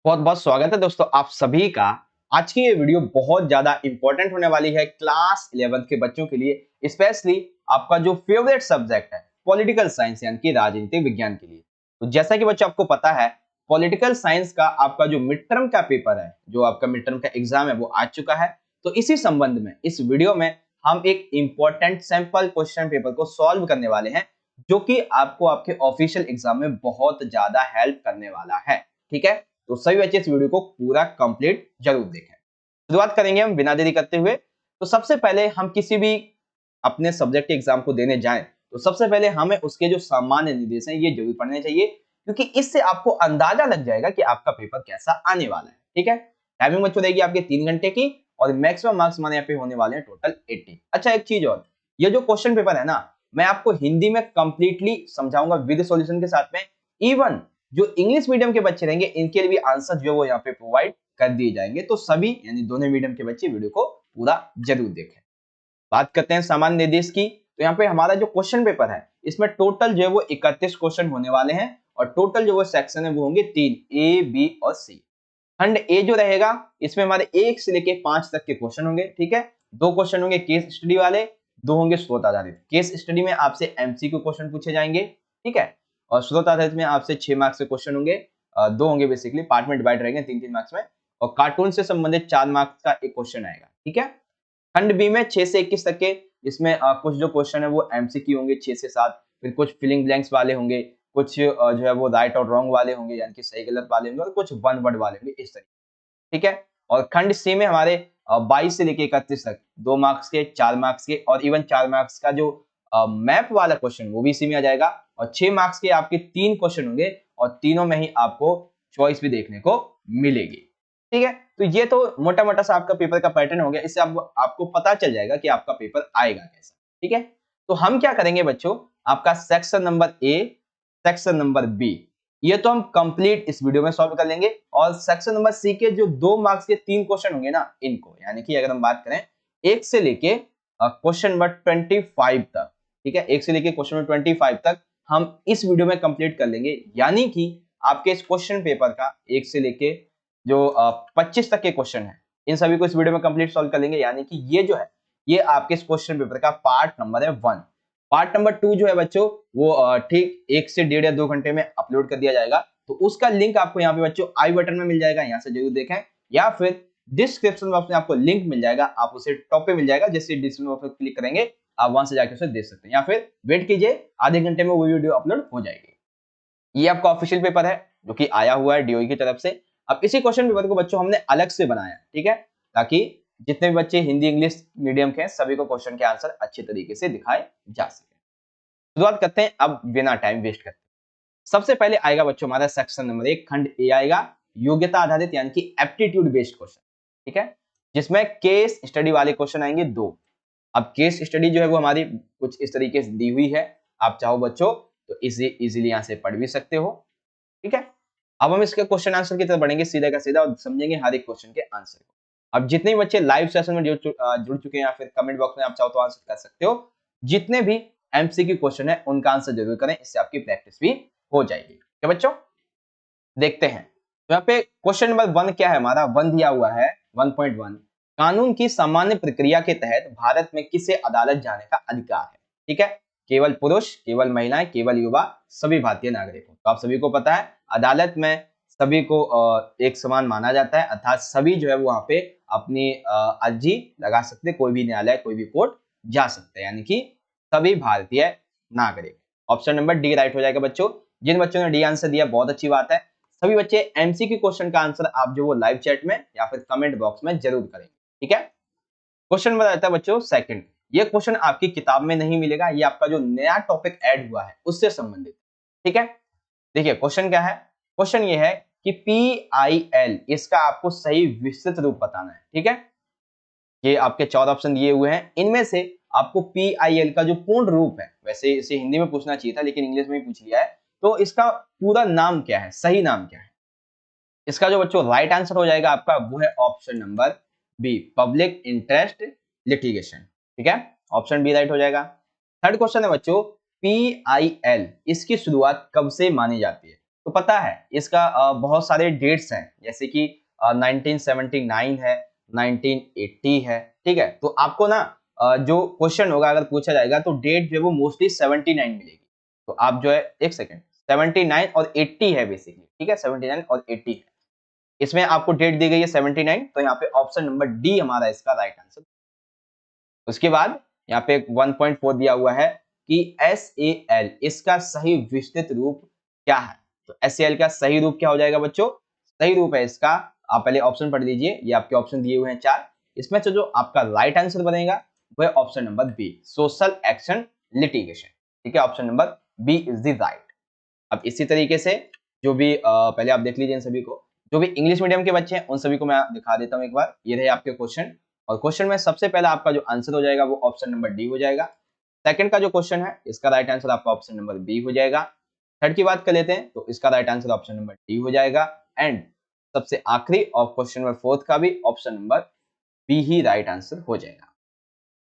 बहुत बहुत स्वागत है दोस्तों आप सभी का। आज की ये वीडियो बहुत ज्यादा इंपॉर्टेंट होने वाली है क्लास 11th के बच्चों के लिए, स्पेशली आपका जो फेवरेट सब्जेक्ट है पॉलिटिकल साइंस यानी कि राजनीतिक विज्ञान के लिए। तो जैसा कि बच्चों आपको पता है, पॉलिटिकल साइंस का आपका जो मिड टर्म का पेपर है, जो आपका मिड टर्म का एग्जाम है वो आ चुका है। तो इसी संबंध में इस वीडियो में हम एक इंपॉर्टेंट सैंपल क्वेश्चन पेपर को सॉल्व करने वाले हैं, जो कि आपको आपके ऑफिशियल एग्जाम में बहुत ज्यादा हेल्प करने वाला है। ठीक है, तो सभी बच्चे इस वीडियो को पूरा कंप्लीट जरूर देखें। शुरुआत करेंगे हम बिना देरी करते हुए। तो सबसे पहले हम किसी भी अपने सब्जेक्ट के एग्जाम को देने जाएं, तो सबसे पहले हमें उसके जो सामान्य निर्देश हैं ये जरूर पढ़ने चाहिए, क्योंकि इससे आपको अंदाजा लग जाएगा कि आपका पेपर कैसा आने वाला है। ठीक है, टाइमिंग बच्चों रहेगी आपके 3 घंटे की और मैक्सिमम मार्क्स हमारे यहाँ पे होने वाले हैं टोटल 80। अच्छा, एक चीज और, ये जो क्वेश्चन पेपर है ना, मैं आपको हिंदी में कंप्लीटली समझाऊंगा विद सॉल्यूशन के साथ में। इवन जो इंग्लिश मीडियम के बच्चे रहेंगे इनके लिए भी आंसर जो वो यहाँ पे प्रोवाइड कर दिए जाएंगे। तो सभी यानी दोनों मीडियम के बच्चे वीडियो को पूरा जरूर देखें। बात करते हैं सामान्य निर्देश की। तो यहाँ पे हमारा जो क्वेश्चन पेपर है इसमें टोटल जो है वो 31 क्वेश्चन होने वाले हैं और टोटल जो वो सेक्शन है वो होंगे 3, ए बी और सी। खंड ए जो रहेगा इसमें हमारे 1 से लेके 5 तक के क्वेश्चन होंगे। ठीक है, 2 क्वेश्चन होंगे केस स्टडी वाले, 2 होंगे स्रोत आधारित। केस स्टडी में आपसे एमसीक्यू क्वेश्चन पूछे जाएंगे। ठीक है, और स्रोत आधारित में आपसे 6 मार्क्स के क्वेश्चन होंगे। 2 होंगे बेसिकली, पार्ट में डिवाइड रहेंगे 3-3 मार्क्स में। और कार्टून से संबंधित 4 मार्क्स का एक क्वेश्चन आएगा। ठीक है, खंड बी में 6 से 21 तक के, इसमें कुछ जो क्वेश्चन है वो एमसीक्यू होंगे 6 से 7, फिर कुछ फिलिंग ब्लैंक्स वाले होंगे, कुछ जो है वो राइट और रॉन्ग वाले होंगे यानी कि सही गलत वाले होंगे, और कुछ वन वर्ड वाले होंगे, इस तरीके। ठीक है, और खंड सी में हमारे 22 से लेके 31 तक 2 मार्क्स के, 4 मार्क्स के और इवन 4 मार्क्स का जो मैप वाला क्वेश्चन वो भी इसी में आ जाएगा। और 6 मार्क्स के आपके 3 क्वेश्चन होंगे और तीनों में ही आपको चॉइस भी देखने को मिलेगी। ठीक है, तो ये तो मोटा मोटा सा आपका पेपर का पैटर्न हो गया। इससे आपको पता चल जाएगा कि आपका पेपर आएगा कैसा। ठीक है, तो हम क्या करेंगे बच्चों, आपका section number A, section number B, ये तो हम कंप्लीट इस वीडियो में सॉल्व कर लेंगे। और सेक्शन नंबर सी के जो 2 मार्क्स के 3 क्वेश्चन होंगे ना, इनको यानी कि अगर हम बात करें 1 से लेके क्वेश्चन नंबर 25 तक, ठीक है, 1 से लेके क्वेश्चन नंबर 25 तक हम इस वीडियो में कंप्लीट कर लेंगे। यानी कि आपके इस क्वेश्चन पेपर का 1 से लेके जो 25 तक के क्वेश्चन है, इन सभी को इस वीडियो में कंप्लीट सॉल्व कर लेंगे। यानी कि ये जो है ये आपके इस क्वेश्चन पेपर का पार्ट नंबर है 1। पार्ट नंबर 2 जो है बच्चों वो ठीक 1 से 1.5 या 2 घंटे में अपलोड कर दिया जाएगा। तो उसका लिंक आपको यहाँ पे बच्चों आई बटन में मिल जाएगा, यहाँ से जरूर देखें, या फिर डिस्क्रिप्शन बॉक्स में आपको लिंक मिल जाएगा, आप उसे टॉप पे मिल जाएगा। जैसे डिस्क्रिप्शन बॉक्स पर क्लिक करेंगे आप वहां से जाकर उसे देख सकते हैं, या फिर वेट कीजिए आधे घंटे में वो वीडियो अपलोड हो जाएगी। ये आपका ऑफिशियल पेपर है जो कि आया हुआ है डीओई की तरफ से। अब इसी क्वेश्चन पेपर को बच्चों हमने अलग से बनाया, ठीक है, ताकि जितने भी बच्चे हिंदी इंग्लिश मीडियम के हैं सभी को क्वेश्चन के आंसर अच्छे तरीके से दिखाए जा सके। शुरुआत करते हैं अब बिना टाइम वेस्ट करते। सबसे पहले आएगा बच्चों हमारा सेक्शन नंबर 1, खंड ए आएगा, योग्यता आधारित यानी कि एप्टीट्यूड बेस्ड क्वेश्चन। ठीक है, जिसमें केस स्टडी वाले क्वेश्चन आएंगे 2। अब केस स्टडी जो है वो हमारी कुछ इस तरीके से दी हुई है, आप चाहो बच्चों तो इजीली यहां से पढ़ भी सकते हो। ठीक है, अब हम इसके क्वेश्चन आंसर की तरफ बढ़ेंगे सीधा का सीधा और समझेंगे हर एक क्वेश्चन के आंसर को। अब जितने भी बच्चे लाइव सेशन में जुड़ चुके हैं या फिर कमेंट बॉक्स में आप चाहो तो आंसर कर सकते हो। जितने भी एमसीक्यू क्वेश्चन है उनका आंसर जरूर करें, इससे आपकी प्रैक्टिस भी हो जाएगी। क्या बच्चों, देखते हैं। तो यहाँ पे क्वेश्चन नंबर 1 क्या है हमारा, 1 दिया हुआ है 1.1, कानून की सामान्य प्रक्रिया के तहत भारत में किसे अदालत जाने का अधिकार है। ठीक है, केवल पुरुष, केवल महिलाएं, केवल युवा, सभी भारतीय नागरिकों। तो आप सभी को पता है अदालत में सभी को एक समान माना जाता है, अर्थात सभी जो है वो वहां पे अपनी अर्जी लगा सकते, कोई भी न्यायालय कोई भी कोर्ट जा सकते हैं, यानी कि सभी भारतीय नागरिक। ऑप्शन नंबर डी राइट हो जाएगा बच्चों। जिन बच्चों ने डी आंसर दिया बहुत अच्छी बात है। सभी बच्चे एमसीक्यू क्वेश्चन का आंसर आप जो वो लाइव चैट में या फिर कमेंट बॉक्स में जरूर करेंगे। ठीक है, क्वेश्चन नंबर आता है बच्चों सेकंड। ये क्वेश्चन आपकी किताब में नहीं मिलेगा, ये आपका जो नया टॉपिक ऐड हुआ है उससे संबंधित। ठीक है, देखिए क्वेश्चन क्या है। क्वेश्चन ये है कि PIL इसका आपको सही विस्तृत रूप बताना है। ठीक है, ये आपके 14 ऑप्शन दिए हुए हैं, इनमें से आपको PIL का जो पूर्ण रूप है, वैसे इसे हिंदी में पूछना चाहिए था लेकिन इंग्लिश में ही पूछ लिया है, तो इसका पूरा नाम क्या है, सही नाम क्या है। इसका जो बच्चों राइट आंसर हो जाएगा आपका वो है option number B, public interest litigation. ठीक है, ऑप्शन बी राइट हो जाएगा। थर्ड क्वेश्चन है बच्चों, PIL इसकी शुरुआत कब से मानी जाती है। तो पता है इसका बहुत सारे डेट्स हैं, जैसे कि 1979 है, 1980 है, ठीक है। तो आपको ना जो क्वेश्चन होगा अगर पूछा जाएगा तो डेट जो है वो मोस्टली 79 मिलेगी। तो आप जो है एक सेकेंड 79 और 80 है बेसिकली, ठीक है, 79 और 80 है। इसमें आपको डेट दी गई है 79, तो यहाँ पे ऑप्शन नंबर डी हमारा इसका राइट आंसर। उसके बाद यहाँ पे 1.4 दिया हुआ है कि SAL इसका सही विस्तृत रूप क्या है। तो SAL का सही रूप क्या हो जाएगा बच्चों? सही रूप है इसका, आप पहले ऑप्शन पढ़ लीजिए, ये आपके ऑप्शन दिए हुए हैं 4। इसमें से जो आपका राइट आंसर बनेगा वो है option number B, social action litigation, ठीक है। Option number B is the right. अब इसी तरीके से जो भी पहले आप देख लीजिए इन सभी को, जो भी इंग्लिश मीडियम के बच्चे हैं उन सभी को मैं दिखा देता हूं एक बार। ये रहे आपके क्वेश्चन, और क्वेश्चन में सबसे पहला आपका जो आंसर हो जाएगा वो ऑप्शन नंबर डी हो जाएगा। सेकंड का जो क्वेश्चन है इसका राइट आंसर आपका ऑप्शन नंबर बी हो जाएगा। थर्ड की बात कर लेते हैं तो इसका right answer option number D हो जाएगा। एंड सबसे आखिरी और क्वेश्चन नंबर फोर्थ का भी ऑप्शन नंबर बी ही राइट आंसर हो जाएगा।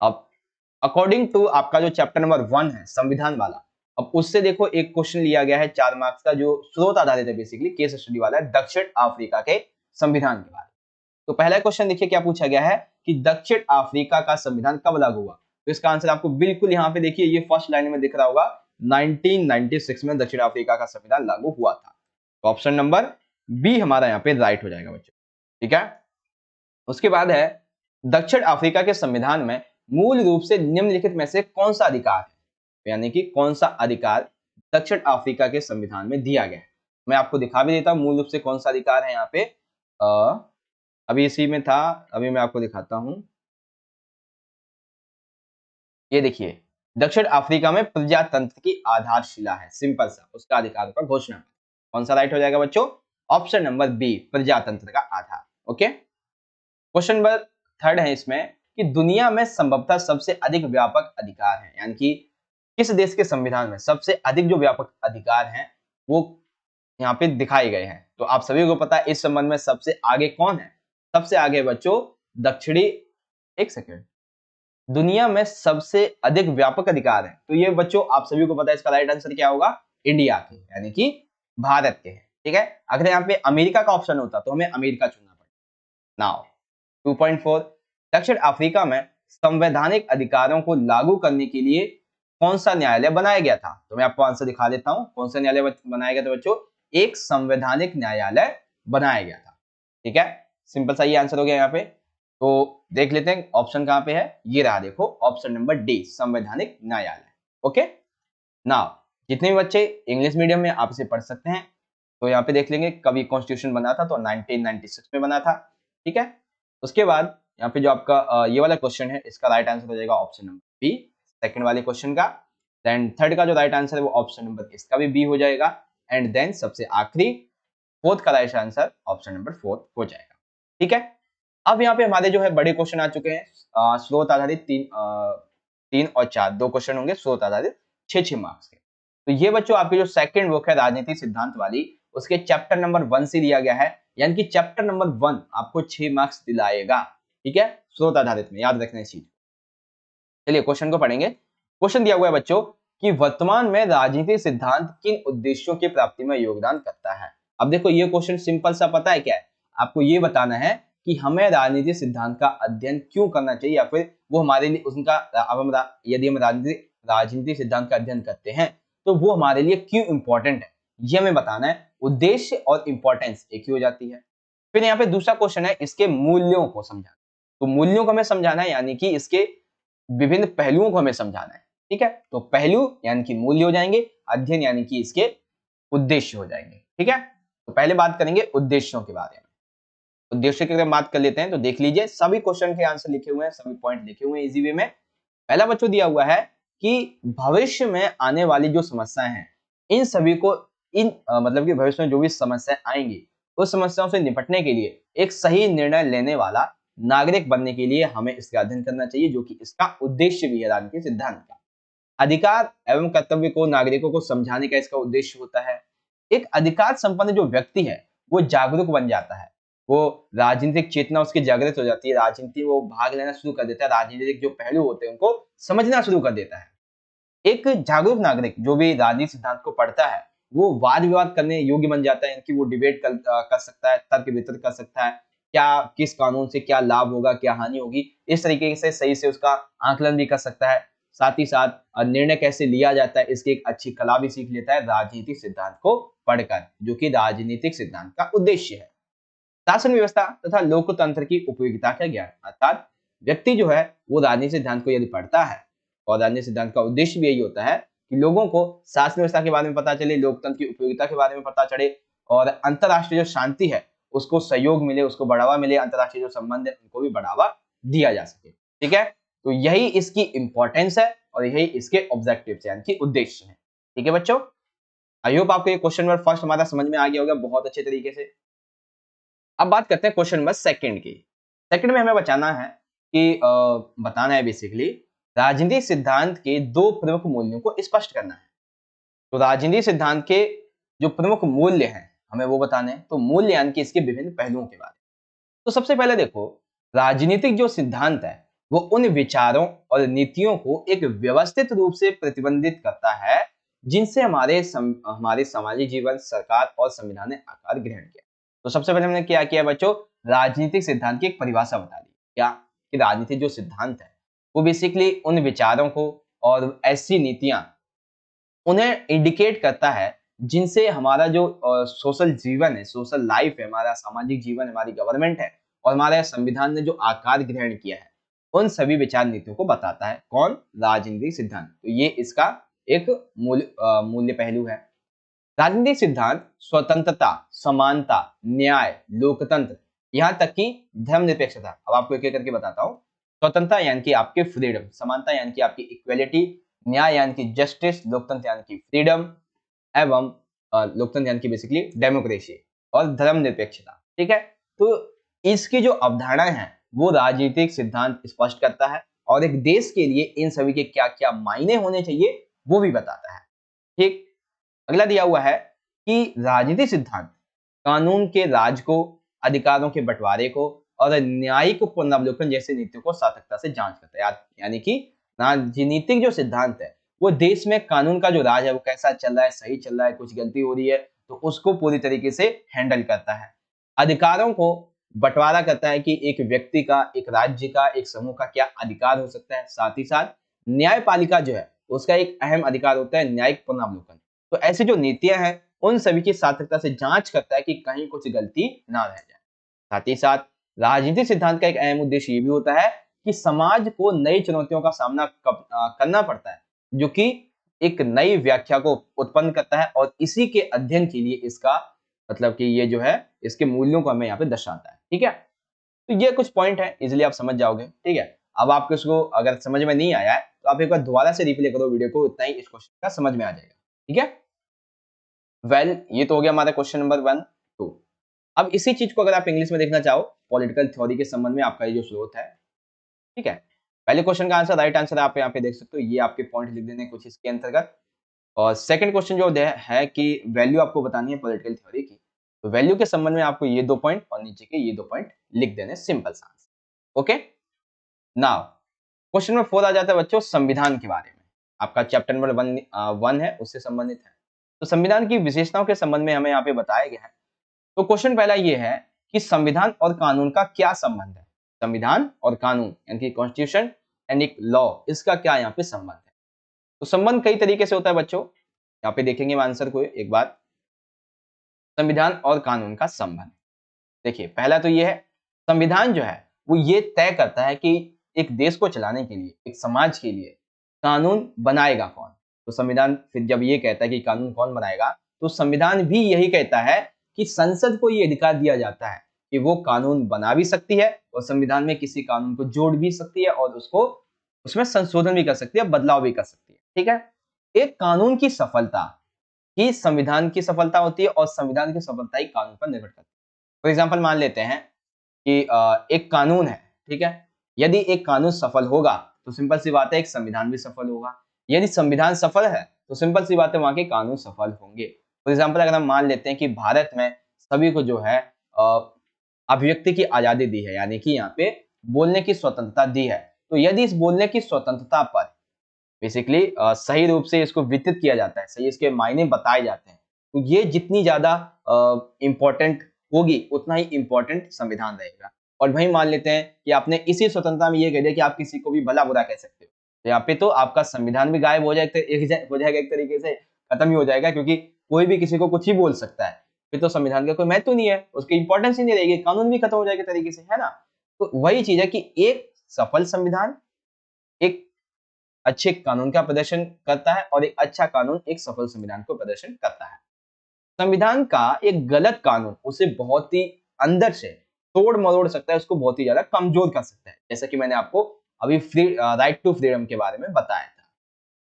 अब अकॉर्डिंग टू आपका जो चैप्टर नंबर 1 है संविधान वाला, अब उससे देखो एक क्वेश्चन लिया गया है 4 मार्क्स का, जो स्रोत आधारित है, बेसिकली केस स्टडी वाला है, दक्षिण अफ्रीका के संविधान के बारे में। तो पहला क्वेश्चन देखिए क्या पूछा गया है कि दक्षिण अफ्रीका का संविधान कब लागू हुआ। तो इसका आंसर आपको बिल्कुल यहाँ पे देखिए, ये फर्स्ट लाइन में दिख रहा होगा, 1996 में दक्षिण अफ्रीका का संविधान लागू हुआ था। तो ऑप्शन नंबर बी हमारा यहाँ पे राइट हो जाएगा बच्चों, ठीक है। उसके बाद है दक्षिण अफ्रीका के संविधान में मूल रूप से निम्नलिखित में से कौन सा अधिकार है, यानी कि कौन सा अधिकार दक्षिण अफ्रीका के संविधान में दिया गया है। मैं आपको दिखा भी देता हूं मूल रूप से कौन सा अधिकार है यहाँ पे। अभी इसी में था, अभी मैं आपको दिखाता हूं। ये देखिए, दक्षिण अफ्रीका में प्रजातंत्र की आधारशिला है, सिंपल सा उसका अधिकार का घोषणा। कौन सा राइट हो जाएगा बच्चों? ऑप्शन नंबर बी, प्रजातंत्र का आधार। ओके, क्वेश्चन नंबर थर्ड है इसमें कि दुनिया में संभवतः सबसे अधिक व्यापक अधिकार है, यानी कि किस देश के संविधान में सबसे अधिक जो व्यापक अधिकार हैं वो यहाँ पे दिखाए गए हैं। तो आप सभी को पता है इस संबंध में सबसे आगे कौन है? सबसे आगे बच्चों दक्षिणी, एक सेकेंड, दुनिया में सबसे अधिक व्यापक अधिकार है। तो ये बच्चों आप सभी को पता है इसका राइट आंसर क्या होगा? इंडिया के, यानी कि भारत के है, ठीक है। अगर यहाँ पे अमेरिका का ऑप्शन होता तो हमें अमेरिका चुनना पड़ता। नाउ 2.4, दक्षिण अफ्रीका में संवैधानिक अधिकारों को लागू करने के लिए कौन सा न्यायालय बनाया गया था? तो मैं आपको आंसर दिखा देता हूं, कौन सा न्यायालय बनाया गया था बच्चों? एक संवैधानिक न्यायालय बनाया गया था, ठीक है। सिंपल सा ये आंसर हो गया यहाँ पे। तो देख लेते हैं ऑप्शन कहां पे है, ये रहा, देखो ऑप्शन नंबर डी, संवैधानिक न्यायालय। ओके, नाउ जितने भी बच्चे इंग्लिश मीडियम में आप इसे पढ़ सकते हैं, तो यहाँ पे देख लेंगे कभी कॉन्स्टिट्यूशन बना था तो 1996 में बना था, ठीक है। उसके बाद यहाँ पे जो आपका ये वाला क्वेश्चन है इसका राइट आंसर हो जाएगा ऑप्शन नंबर बी, सेकंड वाले क्वेश्चन का। देन थर्ड का जो राइट आंसर है वो ऑप्शन नंबर इसका भी बी हो जाएगा। एंड देन सबसे आखिरी फोर्थ का right answer option number fourth हो जाएगा, ठीक है। अब यहाँ पे हमारे जो है बड़े क्वेश्चन आ चुके हैं, स्रोत आधारित 3 और 4 दो क्वेश्चन होंगे, स्रोत आधारित 6 मार्क्स के। तो ये बच्चों आपकी जो सेकंड बुक है राजनीति सिद्धांत वाली, उसके चैप्टर नंबर 1 से लिया गया है, यानी कि चैप्टर नंबर 1 आपको 6 मार्क्स दिलाएगा, ठीक है, स्रोत आधारित में, याद रखना इस चीज। चलिए क्वेश्चन को पढ़ेंगे। क्वेश्चन दिया हुआ है बच्चों कि वर्तमान में राजनीतिक सिद्धांत किन उद्देश्यों की प्राप्ति में योगदान करता है। अब देखो ये क्वेश्चन सिंपल सा पता है क्या है, आपको ये बताना है कि हमें राजनीतिक सिद्धांत का अध्ययन क्यों करना चाहिए, या फिर वो हमारे लिए उनका, अब हम यदि हम राजनीतिक सिद्धांत का अध्ययन करते हैं तो वो हमारे लिए क्यों इंपॉर्टेंट है, ये हमें बताना है। उद्देश्य और इंपॉर्टेंस एक ही हो जाती है। फिर यहाँ पे दूसरा क्वेश्चन है इसके मूल्यों को समझाना। तो मूल्यों को हमें समझाना है, यानी कि इसके विभिन्न पहलुओं को हमें समझाना है, ठीक है। तो पहलू यानी कि मूल्य हो जाएंगे, अध्ययन यानी कि इसके उद्देश्य हो जाएंगे, ठीक है। तो पहले बात करेंगे उद्देश्यों के बारे में। उद्देश्य की अगर बात कर लेते हैं तो देख लीजिए सभी क्वेश्चन के आंसर लिखे हुए हैं, सभी पॉइंट लिखे हुए हैं इजी वे में। पहला बच्चों दिया हुआ है कि भविष्य में आने वाली जो समस्याएं हैं इन सभी को मतलब कि भविष्य में जो भी समस्याएं आएंगी उस समस्याओं से निपटने के लिए एक सही निर्णय लेने वाला नागरिक बनने के लिए हमें इसका अध्ययन करना चाहिए, जो कि इसका उद्देश्य भी है राजनीतिक सिद्धांत का। अधिकार एवं कर्तव्य को नागरिकों को समझाने का इसका उद्देश्य होता है। एक अधिकार संपन्न जो व्यक्ति है वो जागरूक बन जाता है, वो राजनीतिक चेतना उसकी जागृत हो जाती है, राजनीति वो भाग लेना शुरू कर देता है, राजनीतिक जो पहलू होते हैं उनको समझना शुरू कर देता है। एक जागरूक नागरिक जो भी राजनीतिक सिद्धांत को पढ़ता है वो वाद विवाद करने योग्य बन जाता है, यानी कि वो डिबेट कर सकता है, तर्क वितर्क कर सकता है, क्या किस कानून से क्या लाभ होगा, क्या हानि होगी, इस तरीके से सही से उसका आकलन भी कर सकता है। साथ ही साथ निर्णय कैसे लिया जाता है इसकी एक अच्छी कला भी सीख लेता है राजनीतिक सिद्धांत को पढ़कर, जो कि राजनीतिक सिद्धांत का उद्देश्य है। शासन व्यवस्था तथा लोकतंत्र की उपयोगिता का ज्ञान, अर्थात व्यक्ति जो है वो राजनीतिक सिद्धांत को यदि पढ़ता है, और राजनीतिक सिद्धांत का उद्देश्य भी यही होता है कि लोगों को शासन व्यवस्था के बारे में पता चले, लोकतंत्र की उपयोगिता के बारे में पता चले, और अंतरराष्ट्रीय जो शांति है उसको सहयोग मिले, उसको बढ़ावा मिले, अंतरराष्ट्रीय जो संबंध है उनको भी बढ़ावा दिया जा सके। ठीक है, तो यही इसकी इंपॉर्टेंस है और यही इसके ऑब्जेक्टिव्स यानी कि उद्देश्य है। ठीक है बच्चों, आई होप आपको ये क्वेश्चन नंबर फर्स्ट हमारा समझ में आ गया होगा बहुत अच्छे तरीके से। अब बात करते हैं क्वेश्चन नंबर सेकंड की। सेकंड में हमें बताना है बेसिकली राजनीतिक सिद्धांत के दो प्रमुख मूल्यों को स्पष्ट करना है। तो राजनीतिक सिद्धांत के जो प्रमुख मूल्य हैं हमें वो बताने हैं। तो मूल्य यानी कि इसके विभिन्न पहलुओं के बारे में। तो सबसे पहले देखो, राजनीतिक जो सिद्धांत है वो उन विचारों और नीतियों को एक व्यवस्थित रूप से प्रतिबंधित करता है जिनसे हमारे सामाजिक जीवन, सरकार और संविधान ने आकार ग्रहण किया। तो सबसे पहले हमने क्या किया बच्चों, राजनीतिक सिद्धांत की एक परिभाषा बता दी। क्या कि राजनीतिक जो सिद्धांत है वो बेसिकली उन विचारों को और ऐसी नीतियां उन्हें इंडिकेट करता है जिनसे हमारा जो सोशल जीवन है, सोशल लाइफ है, हमारा सामाजिक जीवन, हमारी गवर्नमेंट है और हमारे संविधान ने जो आकार ग्रहण किया है उन सभी विचार नीतियों को बताता है। कौन? राजनीतिक सिद्धांत। तो ये इसका एक मूल्य पहलू है। राजनीतिक सिद्धांत स्वतंत्रता, समानता, न्याय, लोकतंत्र, यहाँ तक कि धर्मनिरपेक्षता। अब आपको एक एक करके बताता हूँ। स्वतंत्रता यानी कि आपके फ्रीडम, समानता यानी कि आपकी इक्वेलिटी, न्याय यानी कि जस्टिस, लोकतंत्र यानी कि फ्रीडम एवं लोकतंत्र यानी कि बेसिकली डेमोक्रेसी, और धर्मनिरपेक्षता। ठीक है, तो इसकी जो अवधारणा है वो राजनीतिक सिद्धांत स्पष्ट करता है और एक देश के लिए इन सभी के क्या क्या मायने होने चाहिए वो भी बताता है। ठीक, अगला दिया हुआ है कि राजनीतिक सिद्धांत कानून के राज को, अधिकारों के बंटवारे को और न्यायिक पुनरावलोकन जैसे नीतियों को सार्थकता से जांच करता है। यानी कि राजनीतिक जो सिद्धांत है वो देश में कानून का जो राज है वो कैसा चल रहा है, सही चल रहा है, कुछ गलती हो रही है तो उसको पूरी तरीके से हैंडल करता है। अधिकारों को बंटवारा करता है कि एक व्यक्ति का, एक राज्य का, एक समूह का क्या अधिकार हो सकता है। साथ ही साथ न्यायपालिका जो है उसका एक अहम अधिकार होता है न्यायिक पुनरावलोकन। तो ऐसी जो नीतियां हैं उन सभी की सार्थकता से जांच करता है कि कहीं कुछ गलती ना रह जाए। साथ ही साथ राजनीतिक सिद्धांत का एक अहम उद्देश्य ये भी होता है कि समाज को नई चुनौतियों का सामना करना पड़ता है, जो कि एक नई व्याख्या को उत्पन्न करता है और इसी के अध्ययन के लिए इसका मतलब कि ये जो है इसके मूल्यों को हमें यहाँ पे दर्शाता है। ठीक है, तो ये कुछ पॉइंट है, इजिली आप समझ जाओगे। ठीक है, अब आपको इसको अगर समझ में नहीं आया है तो आप एक बार दोबारा से रिप्ले करो वीडियो को, इतना ही इस क्वेश्चन का समझ में आ जाएगा। ठीक है, ये तो हो गया हमारा क्वेश्चन नंबर 1 2। अब इसी चीज को अगर आप इंग्लिश में देखना चाहो, पॉलिटिकल थ्योरी के संबंध में आपका ये जो स्रोत है, ठीक है, पहले क्वेश्चन का आंसर, राइट आंसर आप यहाँ पे देख सकते हो, ये आपके पॉइंट लिख देने कुछ इसके अंतर्गत। और सेकंड क्वेश्चन जो है कि वैल्यू आपको बतानी है पॉलिटिकल थ्योरी की, तो वैल्यू के संबंध में आपको ये 2 पॉइंट और नीचे के ये 2 पॉइंट लिख देने, सिंपल सा answer. Okay, now question number 4 आ जाता है बच्चों संविधान के बारे में। आपका चैप्टर नंबर 1 है, उससे संबंधित है। तो संविधान की विशेषताओं के संबंध में हमें यहाँ पे बताया गया है। तो क्वेश्चन पहला ये है कि संविधान और कानून का क्या संबंध है। संविधान और कानून यानी कि कॉन्स्टिट्यूशन एंड एक लॉ, इसका क्या यहाँ पे संबंध है। तो संबंध कई तरीके से होता है बच्चों, यहाँ पे देखेंगे आंसर को एक बार। संविधान और कानून का संबंध देखिए, पहला तो ये है, संविधान जो है वो ये तय करता है कि एक देश को चलाने के लिए, एक समाज के लिए कानून बनाएगा कौन। तो संविधान फिर जब ये कहता है कि कानून कौन बनाएगा, तो संविधान भी यही कहता है कि संसद को ये अधिकार दिया जाता है कि वो कानून बना भी सकती है और संविधान में किसी कानून को जोड़ भी सकती है और उसको उसमें संशोधन भी कर सकती है, बदलाव भी कर सकती है। ठीक है, एक कानून की सफलता ही संविधान की सफलता होती है और संविधान की सफलता ही कानून पर निर्भर करती है। फॉर एग्जाम्पल मान लेते हैं कि एक कानून है, ठीक है, यदि एक कानून सफल होगा तो सिंपल सी बात है एक संविधान भी सफल होगा। यदि संविधान सफल है तो सिंपल सी बात है वहां के कानून सफल होंगे। फॉर एग्जाम्पल अगर हम मान लेते हैं कि भारत में सभी को जो है अभिव्यक्ति की आजादी दी है, यानी कि यहाँ पे बोलने की स्वतंत्रता दी है, तो यदि इस बोलने की स्वतंत्रता पर बेसिकली सही रूप से इसको वितरित किया जाता है, सही इसके मायने बताए जाते हैं, तो ये जितनी ज्यादा इम्पोर्टेंट होगी उतना ही इम्पोर्टेंट संविधान रहेगा। और वही मान लेते हैं कि आपने इसी स्वतंत्रता में ये कह दिया कि आप किसी को भी भला बुरा कह सकते हो, तो यहाँ पे तो आपका संविधान भी गायब हो जाएगा, एक तरीके से खत्म ही हो जाएगा, क्योंकि कोई भी किसी को कुछ ही बोल सकता है। फिर तो संविधान का कोई महत्व नहीं है, उसकी इंपॉर्टेंस ही नहीं रहेगी, कानून भी खत्म हो जाएगा तरीके से, है ना। तो वही चीज है कि एक सफल संविधान एक अच्छे कानून का प्रदर्शन करता है और एक अच्छा कानून एक सफल संविधान को प्रदर्शन करता है। संविधान का एक गलत कानून उसे बहुत ही अंदर से तोड़ मरोड़ सकता है, उसको बहुत ही ज्यादा कमजोर कर सकता है, जैसा कि मैंने आपको अभी राइट टू फ्रीडम के बारे में बताया था।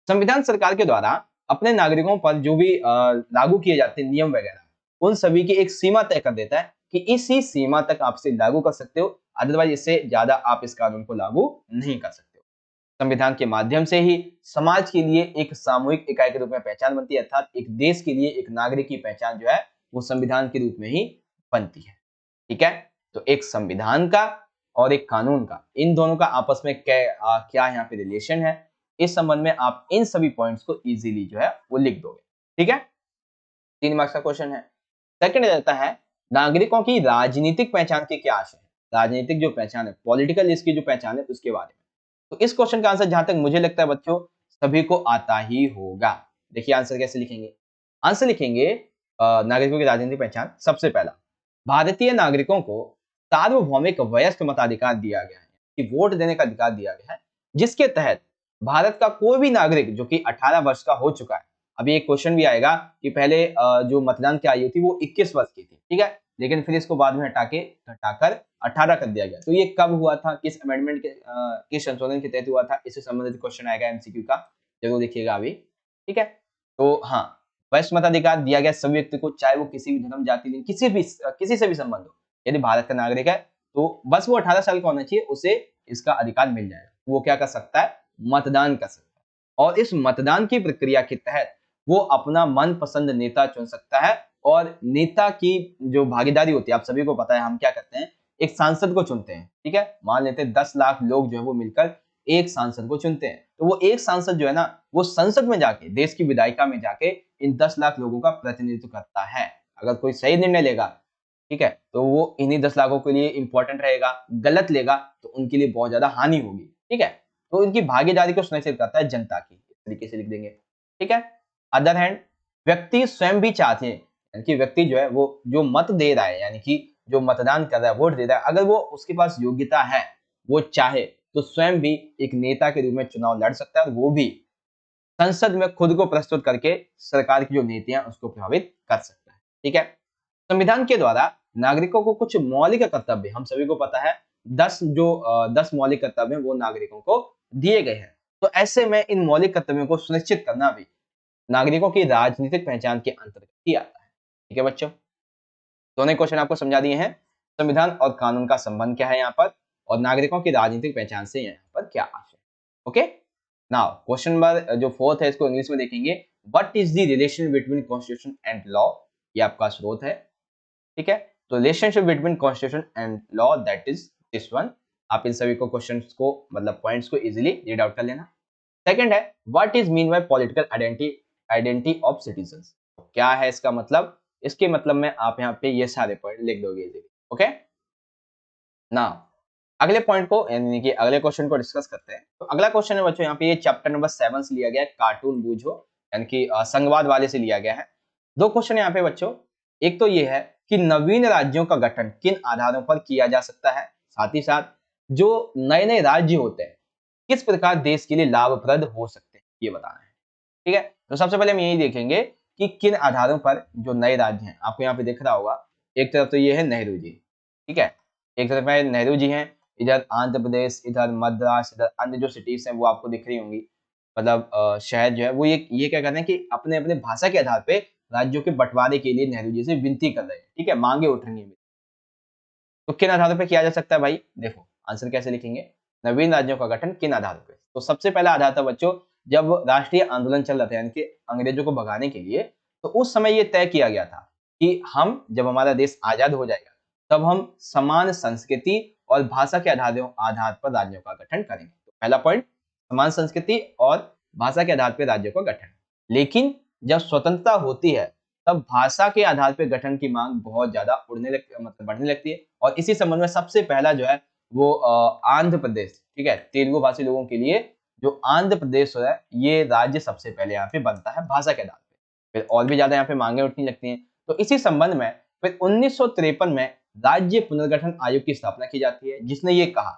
संविधान सरकार के द्वारा अपने नागरिकों पर जो भी लागू किए जाते हैं नियम वगैरह, उन सभी की एक सीमा तय कर देता है कि इसी सीमा तक आप इसे लागू कर सकते हो, अदरवाइज इससे ज्यादा आप इस कानून को लागू नहीं कर सकते हो। संविधान के माध्यम से ही समाज के लिए एक सामूहिक इकाई के रूप में पहचान बनती है, अर्थात एक देश के लिए एक नागरिक की पहचान जो है वो संविधान के रूप में ही बनती है। ठीक है, तो एक संविधान का और एक कानून का, इन दोनों का आपस में क्या यहाँ पे रिलेशन है, इस संबंध में आप इन सभी पॉइंट्स को इजीली जो है वो लिख दोगे। ठीक है, 3 मार्क्स का क्वेश्चन है। सेकंड रहता है नागरिकों की राजनीतिक पहचान की क्या आशय है, राजनीतिक जो पहचान है, पॉलिटिकल इसकी जो पहचान है उसके बारे में। तो इस क्वेश्चन का आंसर जहां तक मुझे लगता है बच्चों सभी को आता ही होगा। देखिए आंसर कैसे लिखेंगे, आंसर लिखेंगे नागरिकों की राजनीतिक पहचान। सबसे पहला, भारतीय नागरिकों को सार्वभौमिक वयस्क मताधिकार दिया गया है, कि वोट देने का अधिकार दिया गया है, जिसके तहत भारत का कोई भी नागरिक जो कि 18 वर्ष का हो चुका है। अभी एक क्वेश्चन भी आएगा कि पहले जो मतदान की आयु थी वो 21 वर्ष की थी, ठीक है, लेकिन फिर इसको बाद में हटाकर 18 कर दिया गया। तो ये कब हुआ था, किस अमेंडमेंट के किस संशोधन के तहत हुआ था, इससे संबंधित क्वेश्चन आएगा एमसीक्यू का, जरूर देखिएगा अभी। ठीक है, तो हाँ, वयस्क मताधिकार दिया गया सभी व्यक्ति को, चाहे वो किसी भी धर्म जाति लिंग किसी से भी संबंध हो, यदि भारत का नागरिक है तो बस वो 18 साल का होना चाहिए, उसे इसका अधिकार मिल जाएगा। वो क्या कर सकता है, मतदान कर सकता है, और इस मतदान की प्रक्रिया के तहत वो अपना मनपसंद नेता चुन सकता है। और नेता की जो भागीदारी होती है, आप सभी को पता है हम क्या करते हैं, एक सांसद को चुनते हैं। ठीक है, मान लेते हैं 10 लाख लोग जो है वो मिलकर एक सांसद को चुनते हैं, तो वो एक सांसद जो है ना वो संसद में जाके, देश की विधायिका में जाके इन 10 लाख लोगों का प्रतिनिधित्व करता है। अगर कोई सही निर्णय लेगा, ठीक है, तो वो इन्हीं 10 लाखों के लिए इंपॉर्टेंट रहेगा, गलत लेगा तो उनके लिए बहुत ज्यादा हानि होगी। ठीक है, तो इनकी भागीदारी को सुनिश्चित करता है जनता की, इस तरीके से लिख देंगे। ठीक है, अदर हैंड व्यक्ति स्वयं भी चाहते हैं, यानी कि व्यक्ति जो है वो जो मत दे रहा है, यानी कि जो मतदान कर रहा है, वोट दे रहा है, अगर वो उसके पास योग्यता है, वो चाहे तो स्वयं भी एक नेता के रूप में चुनाव लड़ सकता है, और वो भी संसद में खुद को प्रस्तुत करके सरकार की जो नीतियां उसको प्रभावित कर सकता है। ठीक है, संविधान के द्वारा नागरिकों को कुछ मौलिक कर्तव्य, हम सभी को पता है 10 मौलिक कर्तव्य वो नागरिकों को दिए गए हैं। तो ऐसे में इन मौलिक कर्तव्यों को सुनिश्चित करना भी नागरिकों की राजनीतिक पहचान के अंतर्गत ही आता है। ठीक है बच्चों, दोनों क्वेश्चन आपको समझा दिए हैं, संविधान और कानून का संबंध क्या है यहाँ पर, और नागरिकों की राजनीतिक पहचान से यहाँ पर क्या आशय। ओके, नाउ क्वेश्चन नंबर जो 4th है इसको इंग्लिश में देखेंगे। What is the relation between constitution and law, ये आपका स्रोत है। ठीक है, तो relationship between constitution and law, that is this one. आप इन सभी को क्वेश्चंस को मतलब पॉइंट्स को इजीली रीड आउट कर लेना। सेकंड है what is mean by political identity of citizens, क्या है इसका मतलब, इसके मतलब में आप यहाँ पे ये सारे पॉइंट लिख दोगे इजीली। ओके, नाउ अगले पॉइंट को यानी कि अगले क्वेश्चन को डिस्कस करते हैं। तो अगला क्वेश्चन है बच्चों यहाँ पे ये चैप्टर नंबर 7 से लिया गया है, कार्टून बूझो, यानी कि संघवाद वाले से लिया गया है। 2 क्वेश्चन यहाँ पे बच्चों, एक तो ये है कि नवीन राज्यों का गठन किन आधारों पर किया जा सकता है, साथ ही साथ जो नए नए राज्य होते हैं किस प्रकार देश के लिए लाभप्रद हो सकते हैं, ये बताना है। ठीक है, तो सबसे पहले हम यही देखेंगे कि किन आधारों पर जो नए राज्य हैं, आपको यहाँ पे दिख रहा होगा, एक तरफ तो ये है नेहरू जी, ठीक है, एक तरफ में नेहरू जी हैं, इधर आंध्र प्रदेश, इधर मद्रास, इधर अन्य जो सिटीज हैं वो आपको दिख रही होंगी, मतलब शहर जो है वो ये क्या करते हैं कि अपने अपने भाषा के आधार पे राज्यों के बंटवारे के लिए नेहरू जी से विनती कर रहे हैं। ठीक है, मांगे उठ रही हैं। तो किन आधारों पर किया जा सकता है भाई, देखो आंसर कैसे लिखेंगे, नवीन राज्यों का गठन किन आधारों पर। तो सबसे पहला आधार था बच्चों, जब राष्ट्रीय आंदोलन चल रहा था, यानी कि अंग्रेजों को भगाने के लिए, तो उस समय ये तय किया गया था कि हम जब हमारा देश आजाद हो जाएगा तब हम समान संस्कृति और भाषा के आधार पर राज्यों का गठन करेंगे। तो पहला पॉइंट, समान संस्कृति और भाषा के आधार पर राज्यों का गठन। लेकिन जब स्वतंत्रता होती है तब भाषा के आधार पर गठन की मांग बहुत ज्यादा मतलब बढ़ने लगती है। और इसी संबंध में सबसे पहला जो है वो आंध्र प्रदेश, ठीक है, तेलुगु भाषी लोगों के लिए जो आंध्र प्रदेश है ये राज्य सबसे पहले यहाँ पे बनता है भाषा के आधार पे। फिर और भी ज्यादा यहाँ पे मांगे उठने लगती हैं। तो इसी संबंध में फिर 1953 में राज्य पुनर्गठन आयोग की स्थापना की जाती है, जिसने ये कहा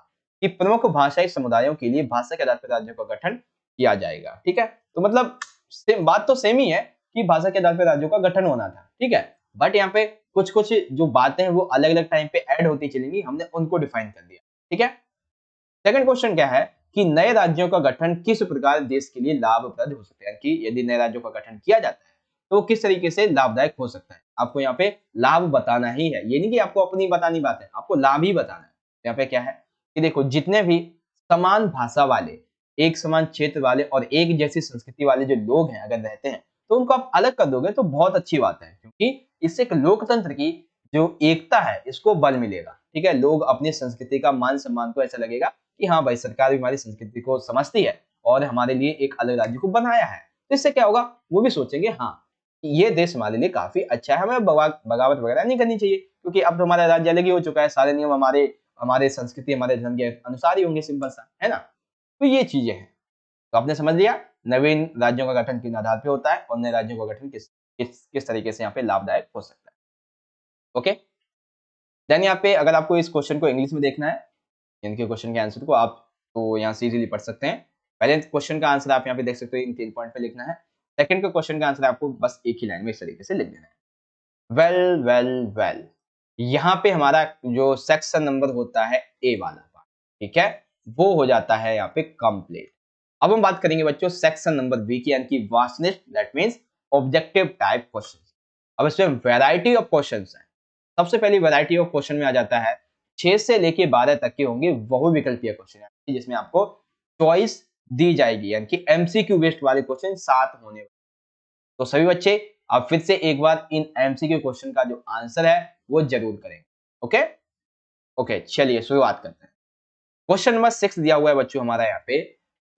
कि प्रमुख भाषाई समुदायों के लिए भाषा के आधार पर राज्यों का गठन किया जाएगा। ठीक है, तो मतलब बात तो सेम ही है कि भाषा के आधार पर राज्यों का गठन होना था, ठीक है, बट यहाँ पे कुछ कुछ जो बातें हैं वो अलग अलग टाइम पे ऐड होती चलेंगी, हमने उनको डिफाइन कर दिया। ठीक है, सेकंड क्वेश्चन क्या है कि नए राज्यों का गठन किस प्रकार देश के लिए लाभप्रद हो सकता है, कि यदि नए राज्यों का गठन किया जाता है तो किस तरीके से लाभदायक हो सकता है। आपको यहाँ पे लाभ बताना ही है, ये नहीं कि आपको अपनी बतानी बात है, आपको लाभ ही बताना है। यहाँ पे क्या है कि देखो, जितने भी समान भाषा वाले, एक समान क्षेत्र वाले और एक जैसी संस्कृति वाले जो लोग हैं अगर रहते हैं, तो उनको आप अलग कर दोगे तो बहुत अच्छी बात है, क्योंकि इससे एक लोकतंत्र की जो एकता है इसको बल मिलेगा। ठीक है, लोग अपनी संस्कृति का मान सम्मान को ऐसा लगेगा कि हाँ भाई, सरकार भी हमारी संस्कृति को समझती है और हमारे लिए एक अलग राज्य को बनाया है। तो इससे क्या होगा, वो भी सोचेंगे हाँ ये देश हमारे लिए काफी अच्छा है, हमें बगावत वगैरह नहीं करनी चाहिए, क्योंकि अब तो हमारा राज्य अलग ही हो चुका है, सारे नियम हमारे हमारे संस्कृति हमारे धर्म के अनुसार ही होंगे, सिंपल सा है ना। तो ये चीजें हैं। तो आपने समझ लिया नवीन राज्यों का गठन किन आधार पे होता है और नए राज्यों का गठन किस तरीके से यहाँ पे लाभदायक हो सकता है। ओके, देन यहाँ पे अगर आपको इस क्वेश्चन को इंग्लिश में देखना है, इनके क्वेश्चन के आंसर को, आप तो यहाँ से इजीली पढ़ सकते हैं। पहले क्वेश्चन का आंसर आप यहाँ पे देख सकते हो, इन 3 पॉइंट पे लिखना है। सेकंड का क्वेश्चन का आंसर आपको बस एक ही लाइन में इस तरीके से लिख देना है, वेल वेल वेल। यहाँ पे हमारा जो सेक्शन नंबर होता है ए वाला पार्ट, ठीक है, वो हो जाता है यहाँ पे कंप्लीट। अब हम बात करेंगे बच्चों सेक्शन नंबर बी की, यानी कि vastness, that means objective type question. अब इसमें वैरायटी ऑफ क्वेश्चंस है। सबसे पहली वैरायटी ऑफ क्वेश्चन में आ जाता है 6 से लेके 12 तक के होंगे बहुविकल्पीय क्वेश्चन, जिसमें आपको चॉइस दी जाएगी, यानी कि एमसीक्यू बेस्ड वाले क्वेश्चन 7 होने वाले। तो सभी बच्चे आप फिर से एक बार इन एमसीक्यू क्वेश्चन का जो आंसर है वो जरूर करें। ओके ओके, चलिए शुरुआत करते हैं। क्वेश्चन नंबर 6 दिया हुआ है बच्चों हमारा यहाँ पे।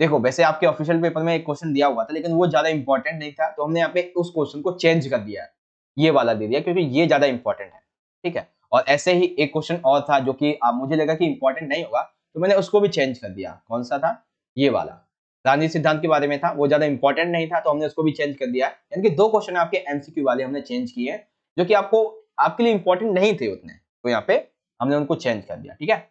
देखो, वैसे आपके ऑफिशियल पेपर में एक क्वेश्चन दिया हुआ था, लेकिन वो ज्यादा इंपॉर्टेंट नहीं था, तो हमने यहाँ पे उस क्वेश्चन को चेंज कर दिया है, ये वाला दे दिया क्योंकि ये ज्यादा इंपॉर्टेंट है। ठीक है, और ऐसे ही एक क्वेश्चन और था जो कि मुझे लगा कि इंपॉर्टेंट नहीं होगा, तो मैंने उसको भी चेंज कर दिया। कौन सा था? ये वाला राजनीति सिद्धांत के बारे में था, वो ज्यादा इंपॉर्टेंट नहीं था, तो हमने उसको भी चेंज कर दिया। यानी कि 2 क्वेश्चन आपके एमसीक्यू वाले हमने चेंज किए हैं, जो कि आपके लिए इंपॉर्टेंट नहीं थे उतने, तो यहाँ पे हमने उनको चेंज कर दिया। ठीक है,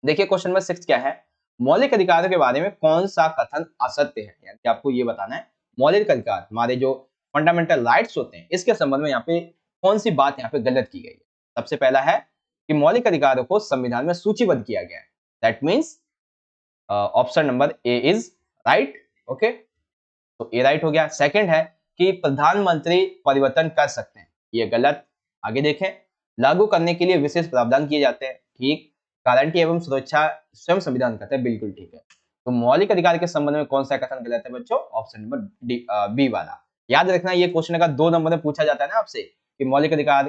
देखिए क्वेश्चन नंबर 6 क्या है, मौलिक अधिकारों के बारे में कौन सा कथन असत्य है, यानी कि आपको ये बताना है मौलिक अधिकार हमारे जो फंडामेंटल राइट्स होते हैं इसके संबंध में यहाँ पे कौन सी बात यहाँ पे गलत की गई है। सबसे पहला है कि मौलिक अधिकारों को संविधान में सूचीबद्ध किया गया है, that means option number A is right. Okay, तो ए राइट हो गया। सेकंड है कि प्रधानमंत्री परिवर्तन कर सकते हैं, ये गलत। आगे देखें, लागू करने के लिए विशेष प्रावधान किए जाते हैं, ठीक। गारंटी एवं सुरक्षा स्वयं संविधान कहता है, बिल्कुल ठीक है। तो मौलिक अधिकार के संबंध में कौन सा कथन गलत है बच्चों? ऑप्शन नंबर बी वाला। याद रखना, ये क्वेश्चन अगर 2 नंबर में पूछा जाता है ना आपसे कि मौलिक अधिकार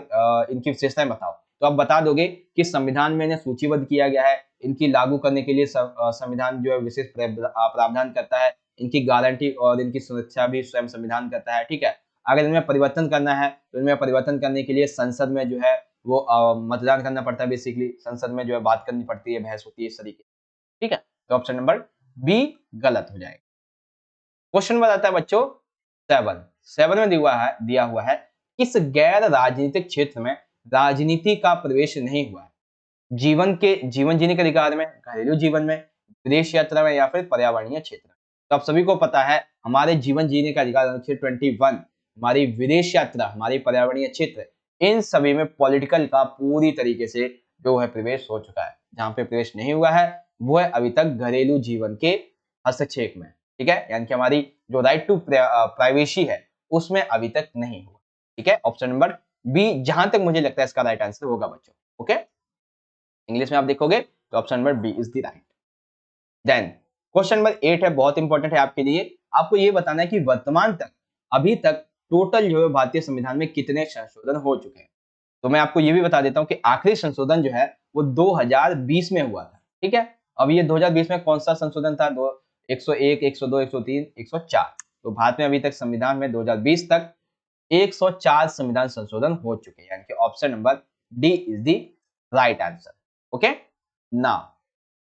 इनकी विशेषताएं बताओ, तो आप बता दोगे कि संविधान में इन्हें सूचीबद्ध किया गया है, इनकी लागू करने के लिए संविधान जो है विशेष प्रावधान करता है, इनकी गारंटी और इनकी सुरक्षा भी स्वयं संविधान करता है। ठीक है, अगर इनमें परिवर्तन करना है तो इनमें परिवर्तन करने के लिए संसद में जो है वो मतदान करना पड़ता है, बेसिकली संसद में जो है बात करनी पड़ती है, बहस होती है इस तरीके। ठीक है, तो ऑप्शन नंबर बी गलत हो जाएगा। क्वेश्चन नंबर आता है बच्चों 7 में दिया हुआ है किस गैर राजनीतिक क्षेत्र में राजनीति का प्रवेश नहीं हुआ है? जीवन जीने के अधिकार में, घरेलू जीवन में, विदेश यात्रा में या फिर पर्यावरणीय क्षेत्र में। तो आप सभी को पता है हमारे जीवन जीने का अधिकार अनुच्छेद 21, हमारी विदेश यात्रा, हमारी पर्यावरणीय क्षेत्र, इन सभी में पॉलिटिकल का पूरी तरीके से जो है प्रवेश हो चुका है। जहां पे प्रवेश नहीं हुआ है वो है अभी तक घरेलू जीवन के हस्तक्षेप में। ठीक है, यानी कि हमारी जो राइट टू प्राइवेसी है उसमें अभी तक नहीं हुआ। ठीक है, ऑप्शन नंबर बी जहां तक मुझे लगता है इसका राइट आंसर होगा बच्चों। ओके, इंग्लिश में आप देखोगे तो option number B is the right. Then question number 8 है, बहुत इंपॉर्टेंट है आपके लिए। आपको ये बताना है कि वर्तमान तक अभी तक टोटल जो है भारतीय संविधान में कितने संशोधन हो चुके हैं। तो मैं आपको ये भी बता देता हूं कि आखिरी संशोधन जो है वो 2020 में हुआ था। ठीक है, अब ये 2020 में कौन सा संशोधन था? 101, 102, 103, 104। तो भारत में अभी तक संविधान में 2020 तक 104 संविधान संशोधन हो चुके हैं, यानी कि option number D is the right answer. Okay, now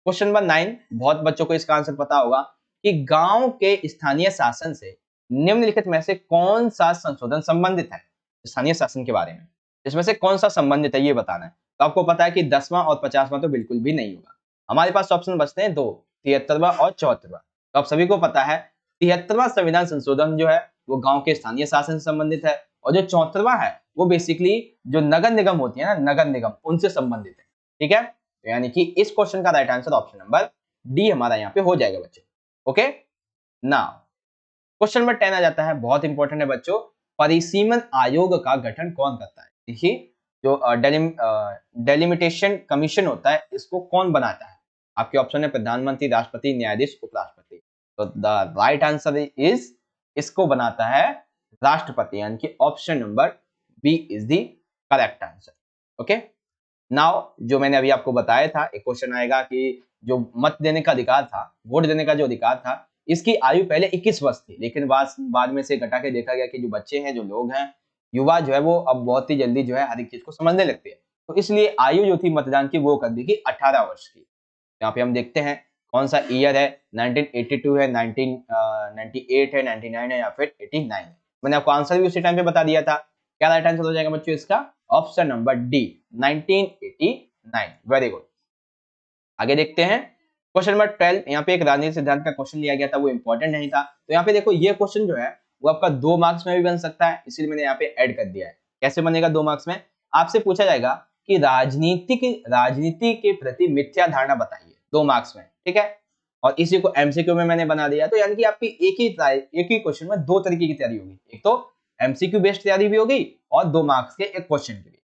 question number 9, बहुत बच्चों को इसका आंसर पता होगा कि गांव के स्थानीय शासन से निम्नलिखित में से कौन सा संशोधन संबंधित है। स्थानीय शासन के बारे में इसमें से कौन सा संबंधित है ये बताना है। तो आपको पता है कि 10वां और 50वां तो बिल्कुल भी नहीं होगा। हमारे पास ऑप्शन बचते हैं दो, 73वां और 74वां। तो आप सभी को पता है 73वां संविधान संशोधन जो है वो गांव के स्थानीय शासन से संबंधित है, और जो 74वां है वो बेसिकली जो नगर निगम होती है ना, नगर निगम, उनसे संबंधित है। ठीक है, तो यानी कि इस क्वेश्चन का right answer option number D हमारा यहाँ पे हो जाएगा बच्चों। ओके, नाउ क्वेश्चन नंबर 10 आ जाता है, बहुत इंपॉर्टेंट है बच्चों। परिसीमन आयोग का गठन कौन करता है? देखिए, जो डेलिमिटेशन कमीशन होता है इसको कौन बनाता है? आपके ऑप्शन है प्रधानमंत्री, राष्ट्रपति, न्यायाधीश, उपराष्ट्रपति। तो द राइट आंसर इज, इसको बनाता है राष्ट्रपति, यानी कि option number B is the correct answer. Okay, now जो मैंने अभी आपको बताया था, एक क्वेश्चन आएगा कि जो मत देने का अधिकार था, वोट देने का जो अधिकार था, इसकी आयु पहले 21 वर्ष थी, लेकिन बाद में से घटा के देखा गया कि जो बच्चे हैं, जो लोग हैं, युवा जो है वो अब बहुत ही जल्दी जो है हर एक चीज को समझने लगते हैं। तो इसलिए आयु जो थी मतदान की वो कर दी गई 18 वर्ष की। यहाँ पे हम देखते हैं कौन सा ईयर है, 1982 है, 1998 है, 99 है या फिर 89 है। मैंने आपको आंसर भी उसी टाइम पे बता दिया था। क्या राइट आंसर हो जाएगा बच्चों इसका? Option number D, 1989। Very good, आगे देखते हैं क्वेश्चन नंबर 12। यहाँ पे एक राजनीति सिद्धांत का क्वेश्चन लिया गया था, वो इंपॉर्टेंट नहीं था। तो यहाँ पे देखो, ये क्वेश्चन जो है वो आपका 2 मार्क्स में भी बन सकता है, इसलिए मैंने यहाँ पे ऐड कर दिया है। कैसे बनेगा 2 मार्क्स में? आपसे पूछा जाएगा कि राजनीति के प्रति मिथ्या धारणा बताइए, 2 मार्क्स में। ठीक है, और इसी को एमसीक्यू में मैंने बना दिया। तो यानी कि आपकी एक ही क्वेश्चन में 2 तरीके की तैयारी होगी, एक तो एमसीक्यू बेस्ड तैयारी भी होगी और 2 मार्क्स के एक क्वेश्चन की भी।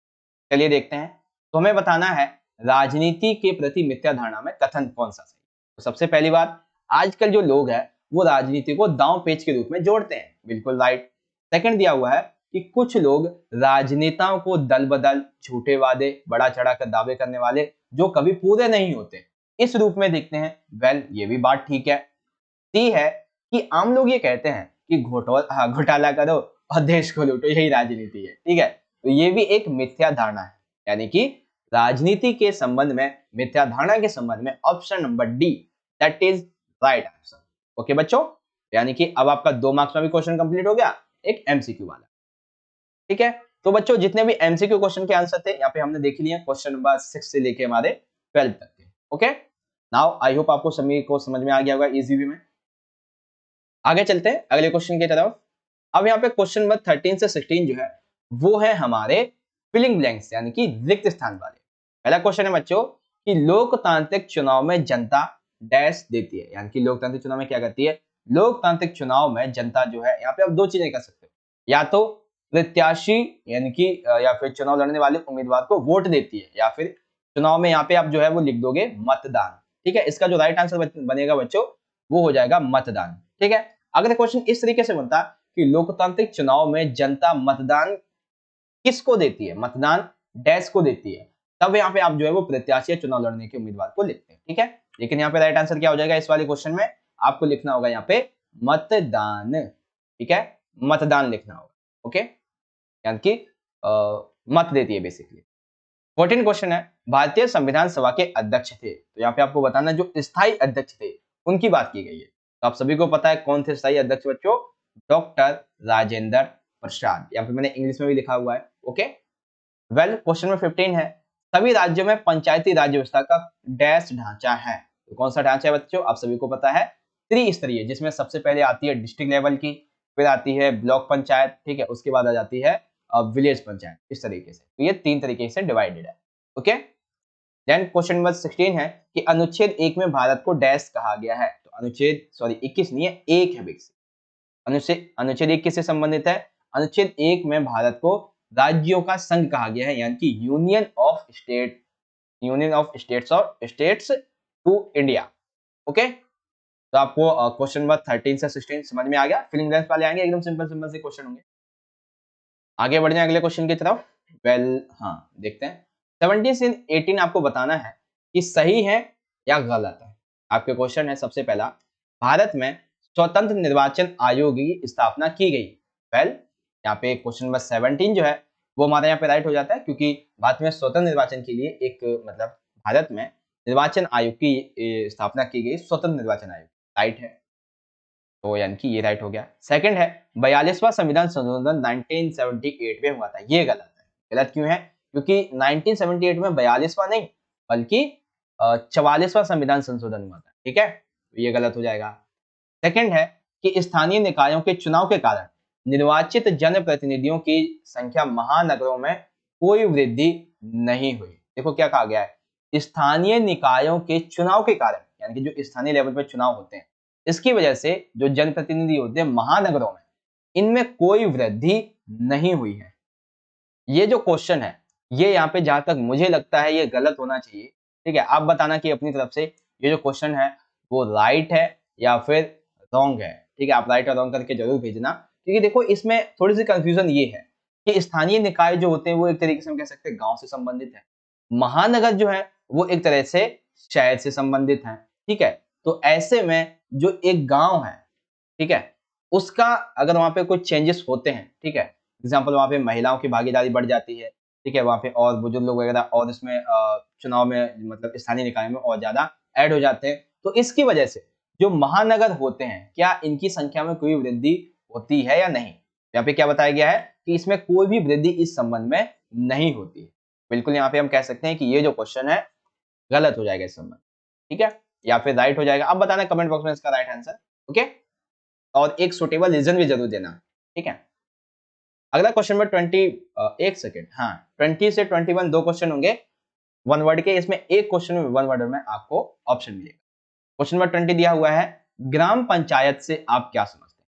चलिए देखते हैं। तो हमें बताना है राजनीति के प्रति मिथ्या धारणा में कथन कौन सा सही। तो सबसे पहली बात, आजकल जो लोग हैं वो राजनीति को दांव पेच के रूप में जोड़ते हैं, बिल्कुल राइट। सेकंड दिया हुआ है कि कुछ लोग राजनेताओं को दल बदल, झूठे वादे, बड़ा चढ़ाकर दावे करने वाले जो कभी पूरे नहीं होते, इस रूप में देखते हैं। वेल, ये भी बात ठीक है। सी है कि आम लोग ये कहते हैं कि घोटाला करो और देश को लूटो, यही राजनीति है। ठीक है, तो ये भी एक मिथ्या धारणा है, यानी कि राजनीति के संबंध में, मिथ्या धारणा के संबंध में option number D, that is right answer. Okay बच्चों, यानी कि अब आपका 2 मार्क्स में भी क्वेश्चन कंप्लीट हो गया, एक एमसीक्यू वाला। ठीक है, तो बच्चों जितने भी एमसीक्यू क्वेश्चन के आंसर थे यहाँ पे हमने देख लिए, क्वेश्चन नंबर 6 से लेके हमारे 12 तक के। ओके, नाउ आई होप आपको सभी को समझ में आ गया होगा इजी वे में। आगे चलते हैं अगले क्वेश्चन की तरफ। अब यहाँ पे क्वेश्चन नंबर 13 से 16 जो है वो है हमारे फिलिंग ब्लैंक्स, यानी कि रिक्त स्थान वाले। पहला क्वेश्चन है बच्चों कि लोकतांत्रिक चुनाव में जनता डैश देती है, यानी कि लोकतांत्रिक चुनाव में क्या करती है? लोकतांत्रिक चुनाव में जनता जो है, यहाँ पे आप 2 चीजें कर सकते हो, या तो प्रत्याशी यानी कि या फिर चुनाव लड़ने वाले उम्मीदवार को वोट देती है, या फिर चुनाव में यहाँ पे आप जो है वो लिख दोगे मतदान। ठीक है, इसका जो राइट आंसर बनेगा बच्चों वो हो जाएगा मतदान। ठीक है, अगर क्वेश्चन इस तरीके से बनता कि लोकतांत्रिक चुनाव में जनता मतदान किसको देती है, मतदान डैश को देती है, तब यहाँ पे आप जो है वो प्रत्याशी चुनाव लड़ने के उम्मीदवार को लिखते हैं। ठीक है, लेकिन यहाँ पे राइट आंसर क्या हो जाएगा इस वाले क्वेश्चन में? आपको लिखना होगा यहाँ पे मतदान। ठीक है, मतदान लिखना होगा। ओके, यानी कि मत देती है बेसिकली। 14 क्वेश्चन है, भारतीय संविधान सभा के अध्यक्ष थे, तो यहाँ पे आपको बताना जो स्थायी अध्यक्ष थे उनकी बात की गई है। तो आप सभी को पता है कौन थे स्थायी अध्यक्ष बच्चों? डॉक्टर राजेंद्र प्रसाद, यहाँ पे मैंने इंग्लिश में भी लिखा हुआ है। ओके, वेल क्वेश्चन नंबर 15 है, सभी राज्यों में पंचायती राज व्यवस्था का डैश ढांचा है, तो कौन सा ढांचा है बच्चों? आप सभी को पता है त्रिस्तरीय, जिसमें सबसे पहले आती है डिस्ट्रिक्ट लेवल की, फिर आती है ब्लॉक पंचायत, ठीक है, उसके बाद आ जाती है विलेज पंचायत, इस तरीके से। तो ये 3 तरीके से डिवाइडेड है। ओके, देन क्वेश्चन नंबर 16 है कि अनुच्छेद 1 में भारत को डैश कहा गया है, तो अनुच्छेद 21 नहीं है, 1 है बेसिक। अनुच्छेद 1 किससे संबंधित है? अनुच्छेद 1 में भारत को राज्यों का संघ कहा गया है, यानी कि यूनियन ऑफ स्टेट्स और स्टेट्स टू इंडिया। ओके, तो आपको क्वेश्चन नंबर 13 से 16 समझ में आ गया। फिलिंग ब्लैंक्स वाले आएंगे, एकदम सिंपल सिंपल से क्वेश्चन होंगे। आगे बढ़ जाए अगले क्वेश्चन की तरफ। वेल हाँ, देखते हैं 17 से 18 आपको बताना है कि सही है या गलत है। आपके क्वेश्चन है सबसे पहला, भारत में स्वतंत्र निर्वाचन आयोग की स्थापना की गई। वेल यहाँ पे क्वेश्चन नंबर 17 जो है वो हमारे यहाँ पे राइट हो जाता है, क्योंकि भारत में स्वतंत्र निर्वाचन के लिए एक मतलब भारत में निर्वाचन आयोग की स्थापना की गई, स्वतंत्र निर्वाचन आयोग, राइट है। तो यानी कि ये राइट हो गया। सेकंड है 42वां संविधान संशोधन 1978 में हुआ था, ये गलत है। गलत क्यों है? क्योंकि 1978 में 42वां नहीं बल्कि 44वां संविधान संशोधन हुआ था, ठीक है, तो ये गलत हो जाएगा। सेकंड है कि स्थानीय निकायों के चुनाव के कारण निर्वाचित जनप्रतिनिधियों की संख्या महानगरों में कोई वृद्धि नहीं हुई। देखो क्या कहा गया है, स्थानीय निकायों के चुनाव के कारण, यानी कि जो स्थानीय लेवल पर चुनाव होते हैं, इसकी वजह से जो जनप्रतिनिधि होते हैं महानगरों में, इनमें कोई वृद्धि नहीं हुई है। ये जो क्वेश्चन है, ये यहाँ पे जहां तक मुझे लगता है ये गलत होना चाहिए। ठीक है, आप बताना कि अपनी तरफ से ये जो क्वेश्चन है वो राइट है या फिर रॉन्ग है। ठीक है, आप राइट और रॉन्ग करके जरूर भेजना, क्योंकि देखो इसमें थोड़ी सी कंफ्यूजन ये है कि स्थानीय निकाय जो होते हैं वो एक तरीके से हम कह सकते हैं गांव से संबंधित है, महानगर जो है वो एक तरह से शहर से संबंधित है। ठीक है, तो ऐसे में जो एक गांव है, ठीक है, उसका अगर वहां पे कुछ चेंजेस होते हैं, ठीक है, एग्जाम्पल वहां पे महिलाओं की भागीदारी बढ़ जाती है, ठीक है, वहां पे और बुजुर्ग लोग वगैरह और इसमें चुनाव में मतलब स्थानीय निकाय में और ज्यादा ऐड हो जाते हैं, तो इसकी वजह से जो महानगर होते हैं क्या इनकी संख्या में कोई वृद्धि होती है या नहीं? यहाँ पे क्या बताया गया है कि इसमें कोई भी वृद्धि इस संबंध में नहीं होती है। बिल्कुल यहाँ पे हम कह सकते हैं कि ये जो क्वेश्चन है गलत हो जाएगा इस संबंध, ठीक है, या फिर राइट हो जाएगा। अब बताना कमेंट बॉक्स में इसका राइट आंसर, ओके, और एक सुटेबल रीजन भी जरूर देना, ठीक है। अगला क्वेश्चन नंबर 20, एक सेकेंड, हाँ 20 से 21 दो क्वेश्चन होंगे वन वर्ड के, इसमें एक क्वेश्चन में वन वर्ड में आपको ऑप्शन मिलेगा। क्वेश्चन नंबर 20 दिया हुआ है, ग्राम पंचायत से आप क्या समझते हैं?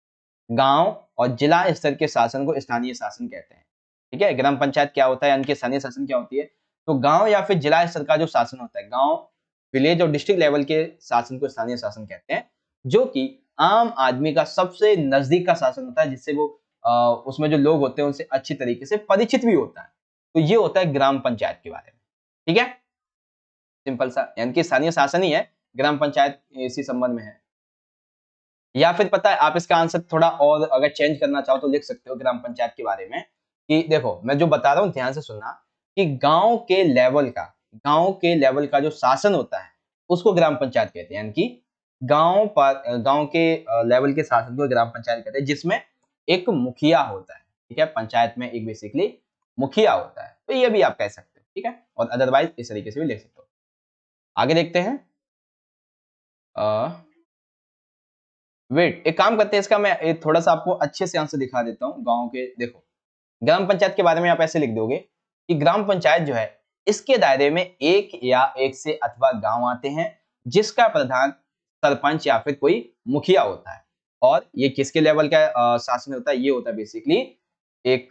गांव और जिला स्तर के शासन को स्थानीय शासन कहते हैं। ठीक है, ग्राम पंचायत क्या होता है यानी कि स्थानीय शासन क्या होती है? तो गांव या फिर जिला स्तर का जो शासन होता है, गांव, विलेज और डिस्ट्रिक्ट लेवल के शासन को स्थानीय शासन कहते हैं, जो कि आम आदमी का सबसे नजदीक का शासन होता है, जिससे वो उसमें जो लोग होते हैं उनसे अच्छी तरीके से परिचित भी होता है। तो ये होता है ग्राम पंचायत के बारे में, ठीक है, सिंपल सा, यानी कि स्थानीय शासन ही है, ग्राम पंचायत इसी संबंध में है। या फिर पता है आप इसका आंसर थोड़ा और अगर चेंज करना चाहो तो लिख सकते हो ग्राम पंचायत के बारे में, कि देखो मैं जो बता रहा हूँ ध्यान से सुनना, कि गांव के लेवल का जो शासन होता है उसको ग्राम पंचायत कहते हैं, यानी कि गांव के लेवल के शासन को ग्राम पंचायत कहते हैं, जिसमें एक मुखिया होता है। ठीक है, पंचायत में एक बेसिकली मुखिया होता है, तो ये भी आप कह सकते हो, ठीक है, और अदरवाइज इस तरीके से भी लिख सकते हो। आगे देखते हैं, वेट, एक काम करते हैं, इसका मैं थोड़ा सा आपको अच्छे से आंसर दिखा देता हूँ। गांव के देखो, ग्राम पंचायत के बारे में आप ऐसे लिख दोगे कि ग्राम पंचायत जो है इसके दायरे में एक या एक से अथवा गांव आते हैं, जिसका प्रधान सरपंच या फिर कोई मुखिया होता है। और ये किसके लेवल का शासन होता है? ये होता है बेसिकली एक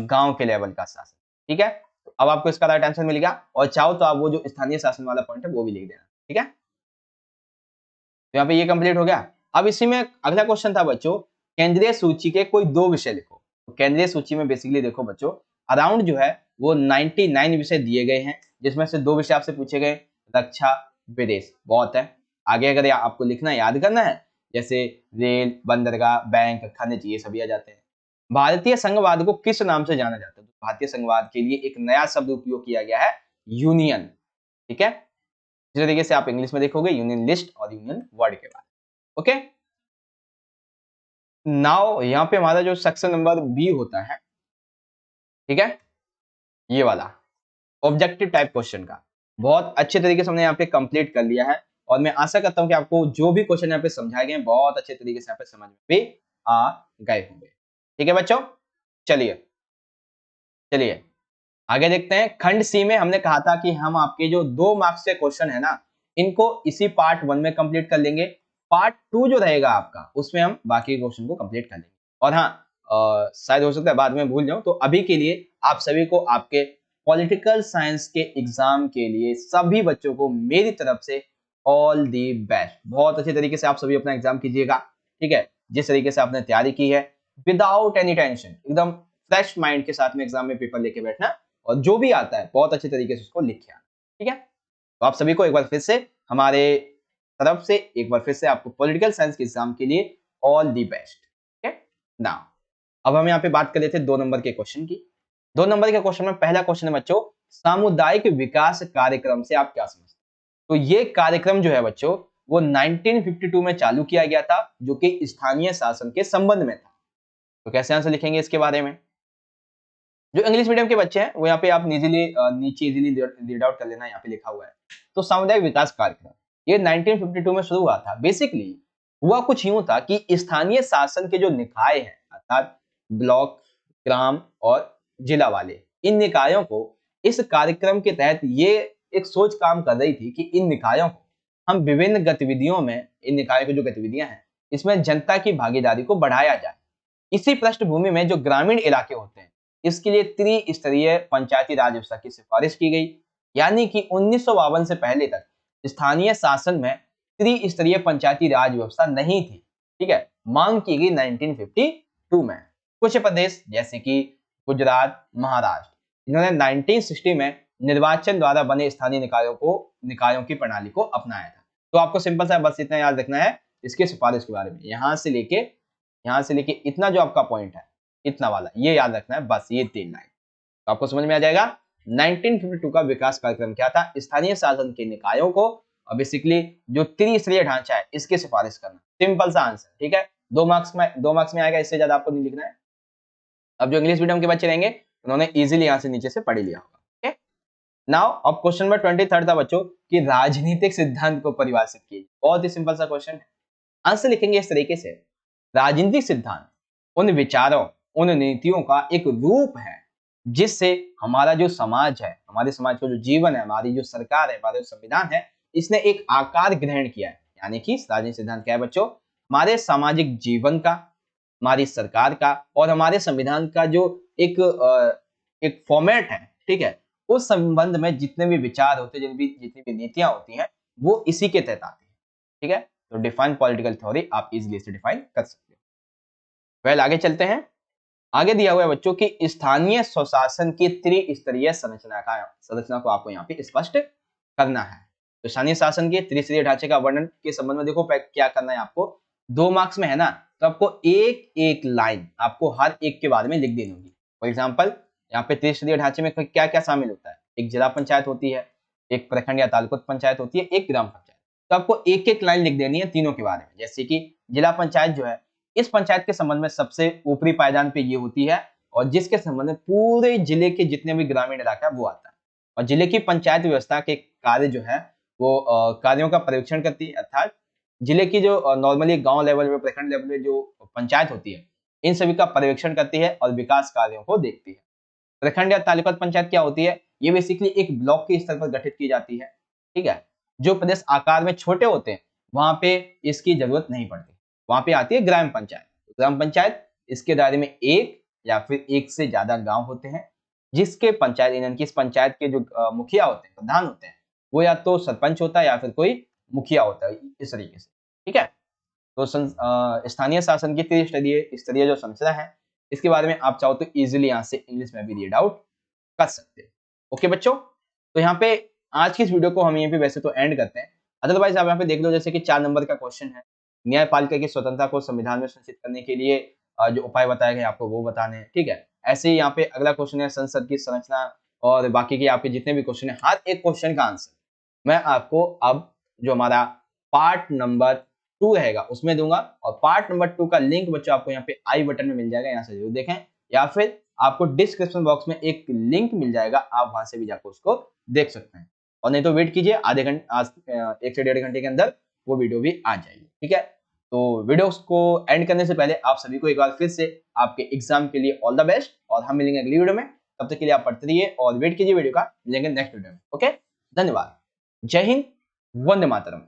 गांव के लेवल का शासन। ठीक है, तो अब आपको इसका राइट आंसर मिल गया, और चाहो तो आप वो जो स्थानीय शासन वाला पॉइंट है वो भी लिख देना। ठीक है, तो यहाँ पे ये कंप्लीट हो गया। अब इसी में अगला क्वेश्चन था बच्चों, केंद्रीय सूची के कोई दो विषय लिखो। तो केंद्रीय सूची में बेसिकली देखो बच्चों, अराउंड जो है वो 99 विषय दिए गए हैं, जिसमें से दो विषय आपसे पूछे गए, रक्षा, विदेश, बहुत है। आगे अगर आपको लिखना याद करना है, जैसे रेल, बंदरगाह, बैंक, खनिज, ये सभी आ जाते हैं। भारतीय संघवाद को किस नाम से जाना जाता है? तो भारतीय संघवाद के लिए एक नया शब्द उपयोग किया गया है, यूनियन। ठीक है, इस तरीके से आप इंग्लिश में देखोगे यूनियन लिस्ट और यूनियन वर्ड के बाद। ओके, नाउ यहाँ पे हमारा जो सेक्शन नंबर बी होता है, ठीक है, ये वाला ऑब्जेक्टिव टाइप क्वेश्चन का बहुत अच्छे तरीके से हमने यहाँ पे कंप्लीट कर लिया है, और मैं आशा करता हूँ कि आपको जो भी क्वेश्चन यहाँ पे समझाए गए बहुत अच्छे तरीके से यहाँ पे समझ में भी आ गए होंगे। ठीक है बच्चों, चलिए चलिए आगे देखते हैं। खंड सी में हमने कहा था कि हम आपके जो 2 मार्क्स के क्वेश्चन है ना, इनको इसी पार्ट 1 में कंप्लीट कर लेंगे। पार्ट 2 जो रहेगा आपका, उसमें हम बाकी क्वेश्चन को कंप्लीट कर लेंगे। और हाँ, शायद हो सकता है बाद में भूल जाऊं, तो अभी के लिए आप सभी को आपके पॉलिटिकल साइंस के एग्जाम के लिए सभी बच्चों को मेरी तरफ से ऑल दी बेस्ट। बहुत अच्छे तरीके से आप सभी अपना एग्जाम कीजिएगा। ठीक है, जिस तरीके से आपने तैयारी की है, विदाउट एनी टेंशन, एकदम फ्रेश माइंड के साथ में एग्जाम में पेपर लेके बैठना, और जो भी आता है बहुत अच्छे तरीके से उसको लिख के आना। ठीक है, तो आप सभी को एक बार फिर से हमारे तरफ से एक बार फिर से आपको पॉलिटिकल साइंस के एग्जाम के लिए ऑल दी बेस्ट। ठीक है, नाउ अब हम यहाँ पे बात कर रहे थे 2 नंबर के क्वेश्चन की। 2 नंबर के क्वेश्चन में पहला क्वेश्चन है बच्चों, सामुदायिक विकास कार्यक्रम से आप क्या समझते हैं? तो ये कार्यक्रम जो है बच्चों वो 1952 में चालू किया गया था, जो कि स्थानीय शासन के संबंध में था। तो कैसे आंसर लिखेंगे इसके बारे में? जो इंग्लिश मीडियम के बच्चे हैं वो यहाँ पे आप नीचे इजीली रीड आउट कर लेना, यहाँ पे लिखा हुआ है। तो सामुदायिक विकास कार्यक्रम ये 1952 में शुरू हुआ था। बेसिकली हुआ कुछ यूं था कि स्थानीय शासन के जो निकाय हैं, अर्थात ब्लॉक, ग्राम और जिला वाले, इन निकायों को इस कार्यक्रम के तहत ये एक सोच काम कर रही थी कि इन निकायों को हम विभिन्न गतिविधियों में, इन निकायों की जो गतिविधियां हैं इसमें जनता की भागीदारी को बढ़ाया जाए। इसी पृष्ठभूमि में जो ग्रामीण इलाके होते हैं इसके लिए त्रिस्तरीय पंचायती राज व्यवस्था की सिफारिश की गई। यानी कि 1952 से पहले तक स्थानीय शासन में त्रिस्तरीय पंचायती राज व्यवस्था नहीं थी। ठीक है, मांग की गई 1952 में। कुछ प्रदेश जैसे कि गुजरात, महाराष्ट्र, इन्होंने 1960 में निर्वाचन द्वारा बने स्थानीय निकायों की प्रणाली को अपनाया था। तो आपको सिंपल सा बस इतना याद रखना है इसके सिफारिश के बारे में। यहां से लेके इतना जो आपका पॉइंट है, इतना वाला ये याद रखना है, बस ये 3 लाइन तो आपको समझ में आ जाएगा। 1952 का विकास कार्यक्रम क्या था? स्थानीय शासन के निकायों को और बेसिकली जो त्रिस्तरीय ढांचा है इसकी सिफारिश करना। सिंपल सा आंसर, ठीक है। 2 मार्क्स में आएगा, इससे ज्यादा आपको नहीं लिखना है। अब जो इंग्लिश मीडियम के बच्चे रहेंगे उन्होंने इजीली यहां से नीचे से पढ़ लिया होगा। ठीक है, नाउ अब क्वेश्चन नंबर 23 था बच्चों कि राजनीतिक सिद्धांत को परिभाषित कीजिए। बहुत ही सिंपल सा क्वेश्चन है। आंसर लिखेंगे इस तरीके से, राजनीतिक सिद्धांत उन विचारों, उन नीतियों का एक रूप है जिससे हमारा जो समाज है, हमारे समाज का जो जीवन है, हमारी जो सरकार है, हमारा जो संविधान है, इसने एक आकार ग्रहण किया है। यानी कि राजनीतिक सिद्धांत क्या है बच्चों? हमारे सामाजिक जीवन का, हमारी सरकार का और हमारे संविधान का जो एक फॉर्मेट है, ठीक है, उस संबंध में जितने भी विचार होते हैं, जितनी भी नीतियां होती हैं, वो इसी के तहत आती है। ठीक है, तो डिफाइन पॉलिटिकल थ्योरी आप इजीली इसे डिफाइन कर सकते हो। वेल आगे चलते हैं। आगे दिया हुआ है बच्चों की स्थानीय स्वशासन की त्रिस्तरीय संरचना को आपको यहाँ पे स्पष्ट करना है। तो स्थानीय शासन के त्रिस्तरीय ढांचे का वर्णन के संबंध में देखो क्या करना है आपको। 2 मार्क्स में है ना, तो आपको एक एक लाइन आपको हर एक के बारे में लिख देनी होगी। फॉर एग्जाम्पल यहाँ पे त्रिस्तरीय ढांचे में क्या क्या शामिल होता है? एक जिला पंचायत होती है, एक प्रखंड या तालुक पंचायत होती है, एक ग्राम पंचायत। तो आपको एक एक लाइन लिख देनी है तीनों के बारे में। जैसे कि जिला पंचायत जो है, इस पंचायत के संबंध में सबसे ऊपरी पायदान पे ये होती है और जिसके संबंध में पूरे जिले के जितने भी ग्रामीण इलाका है वो आता है। और जिले की पंचायत व्यवस्था के कार्य जो है वो कार्यों का परीक्षण करती है, अर्थात जिले की जो नॉर्मली गांव लेवल पे, प्रखंड लेवल पे जो पंचायत होती है, इन सभी का पर्यवेक्षण करती है और विकास कार्यों को देखती है। प्रखंड या तालुका पंचायत क्या होती है? ये बेसिकली एक ब्लॉक के स्तर पर गठित की जाती है। ठीक है, जो प्रदेश आकार में छोटे होते हैं वहां पे इसकी जरूरत नहीं पड़ती, वहां पे आती है ग्राम पंचायत। ग्राम पंचायत इसके दायरे में एक या फिर एक से ज्यादा गांव होते हैं, जिसके पंचायत यानी कि इस पंचायत के जो मुखिया होते हैं, प्रधान होते हैं, वो या तो सरपंच होता है या फिर कोई मुखिया होता है, इस तरीके से। ठीक है, तो स्थानीय शासन की त्रिस्तरीय जो संरचना है इसके बारे में आप चाहो तो इजीली यहाँ से इंग्लिश में भी रीड आउट कर सकते हो। ओके बच्चों, तो यहाँ पे आज की इस वीडियो को हम यहीं पे वैसे तो एंड करते हैं। अदरवाइज आप यहाँ पे देख लो, जैसे कि 4 नंबर का क्वेश्चन है, न्यायपालिका की स्वतंत्रता को संविधान में सुनिश्चित करने के लिए जो उपाय बताए गए आपको वो बताने हैं। ठीक है, ऐसे ही यहाँ पे अगला क्वेश्चन है संसद की संरचना और बाकी के आपके जितने भी क्वेश्चन है, हर एक क्वेश्चन का आंसर मैं आपको अब जो हमारा पार्ट नंबर 2 रहेगा उसमें दूंगा। और पार्ट नंबर 2 का लिंक बच्चों आपको यहाँ पे आई बटन में मिल जाएगा, यहाँ से जरूर देखें, या फिर आपको डिस्क्रिप्शन बॉक्स में एक लिंक मिल जाएगा, आप वहां से भी जाकर उसको देख सकते हैं। और नहीं तो वेट कीजिए, आधे घंटे, आज 1 से 1.5 घंटे के अंदर वो वीडियो भी आ जाएगी। ठीक है, तो वीडियो को एंड करने से पहले आप सभी को एक बार फिर से आपके एग्जाम के लिए ऑल द बेस्ट, और हम मिलेंगे अगली वीडियो में। तब तक के लिए आप पढ़ते रहिए और वेट कीजिए वीडियो का, मिलेंगे नेक्स्ट वीडियो में। ओके, धन्यवाद, जय हिंद, वंदे मातरम।